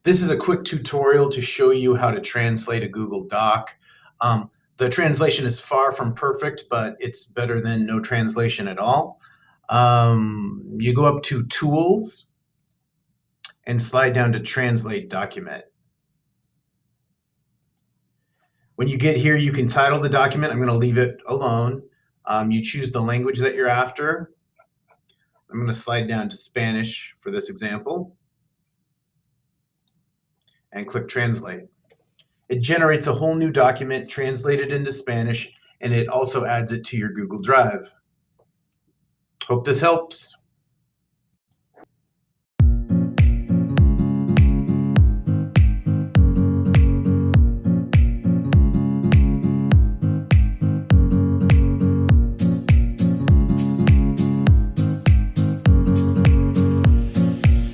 This is a quick tutorial to show you how to translate a Google Doc. The translation is far from perfect, but it's better than no translation at all. You go up to Tools and slide down to Translate Document. When you get here, you can title the document. I'm going to leave it alone. You choose the language that you're after. I'm going to slide down to Spanish for this example and click Translate. It generates a whole new document translated into Spanish, and it also adds it to your Google Drive. Hope this helps.